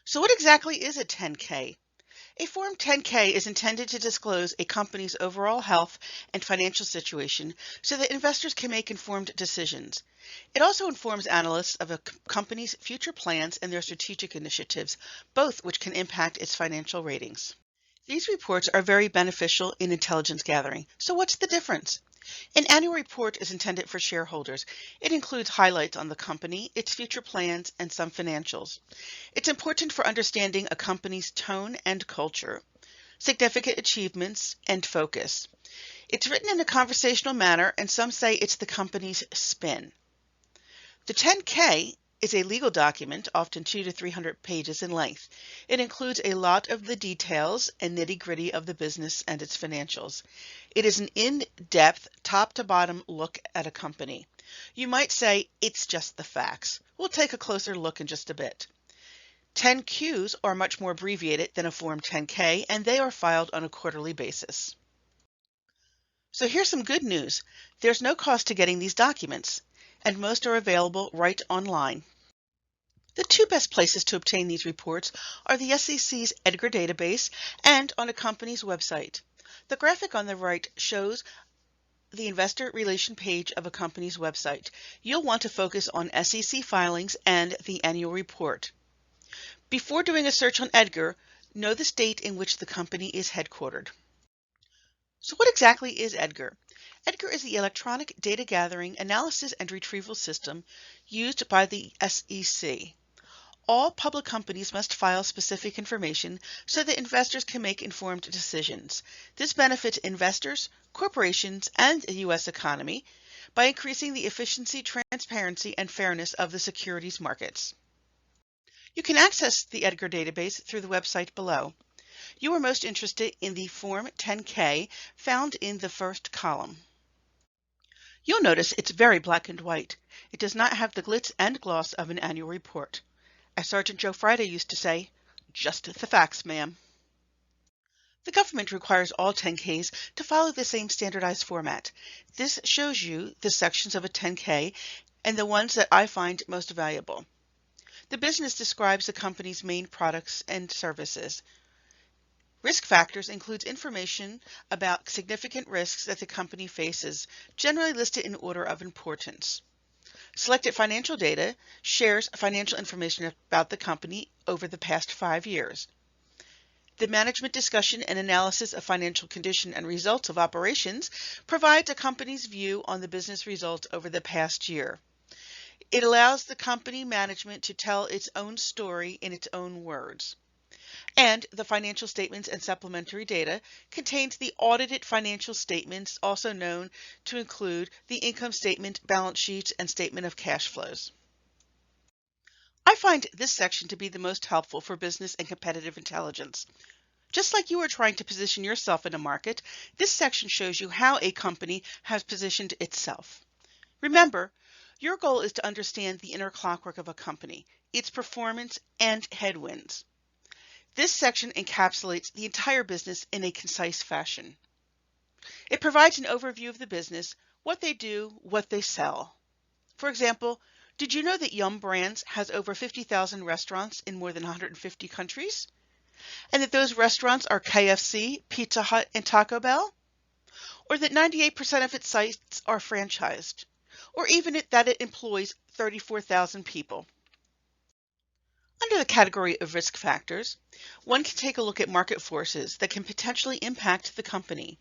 So what exactly is a 10K? A Form 10K is intended to disclose a company's overall health and financial situation so that investors can make informed decisions. It also informs analysts of a company's future plans and their strategic initiatives, both which can impact its financial ratings. These reports are very beneficial in intelligence gathering. So what's the difference? An annual report is intended for shareholders. It includes highlights on the company, its future plans, and some financials. It's important for understanding a company's tone and culture, significant achievements, and focus. It's written in a conversational manner, and some say it's the company's spin. The 10K is a legal document, often 200 to 300 pages in length. It includes a lot of the details and nitty-gritty of the business and its financials. It is an in-depth, top-to-bottom look at a company. You might say it's just the facts. We'll take a closer look in just a bit. 10Qs are much more abbreviated than a Form 10K, and they are filed on a quarterly basis. So here's some good news. There's no cost to getting these documents, and most are available right online. The two best places to obtain these reports are the SEC's EDGAR database and on a company's website. The graphic on the right shows the investor relation page of a company's website. You'll want to focus on SEC filings and the annual report. Before doing a search on EDGAR, know the state in which the company is headquartered. So what exactly is EDGAR? EDGAR is the electronic data gathering, analysis, and retrieval system used by the SEC. All public companies must file specific information so that investors can make informed decisions. This benefits investors, corporations, and the U.S. economy by increasing the efficiency, transparency, and fairness of the securities markets. You can access the EDGAR database through the website below. You are most interested in the Form 10K found in the first column. You'll notice it's very black and white. It does not have the glitz and gloss of an annual report. As Sergeant Joe Friday used to say, just the facts, ma'am. The government requires all 10Ks to follow the same standardized format. This shows you the sections of a 10K and the ones that I find most valuable. The business describes the company's main products and services. Risk factors includes information about significant risks that the company faces, generally listed in order of importance. Selected financial data shares financial information about the company over the past 5 years. The management discussion and analysis of financial condition and results of operations provides a company's view on the business results over the past year. It allows the company management to tell its own story in its own words. And the financial statements and supplementary data contains the audited financial statements, also known to include the income statement, balance sheets, and statement of cash flows. I find this section to be the most helpful for business and competitive intelligence. Just like you are trying to position yourself in a market, this section shows you how a company has positioned itself. Remember, your goal is to understand the inner clockwork of a company, its performance, and headwinds. This section encapsulates the entire business in a concise fashion. It provides an overview of the business, what they do, what they sell. For example, did you know that Yum Brands has over 50,000 restaurants in more than 150 countries? And that those restaurants are KFC, Pizza Hut, and Taco Bell? Or that 98% of its sites are franchised? Or even that it employs 34,000 people? Under the category of risk factors, one can take a look at market forces that can potentially impact the company.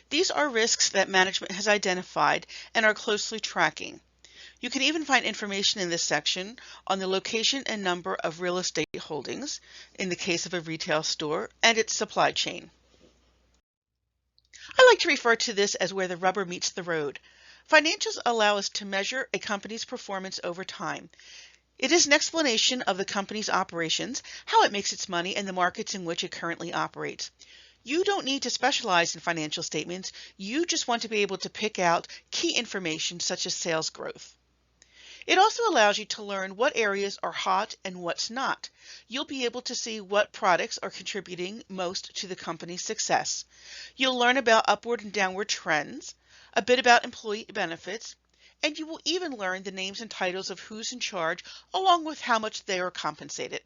These are risks that management has identified and are closely tracking. You can even find information in this section on the location and number of real estate holdings, in the case of a retail store, and its supply chain. I like to refer to this as where the rubber meets the road. Financials allow us to measure a company's performance over time. It is an explanation of the company's operations, how it makes its money, and the markets in which it currently operates. You don't need to specialize in financial statements. You just want to be able to pick out key information such as sales growth. It also allows you to learn what areas are hot and what's not. You'll be able to see what products are contributing most to the company's success. You'll learn about upward and downward trends, a bit about employee benefits, and you will even learn the names and titles of who's in charge, along with how much they are compensated.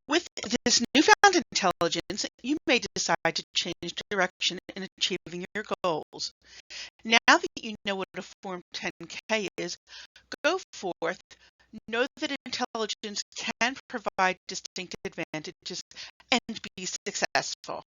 With this newfound intelligence, you may decide to change direction in achieving your goals. Now that you know what a Form 10K is, go forth, know that intelligence can provide distinct advantages, and be successful.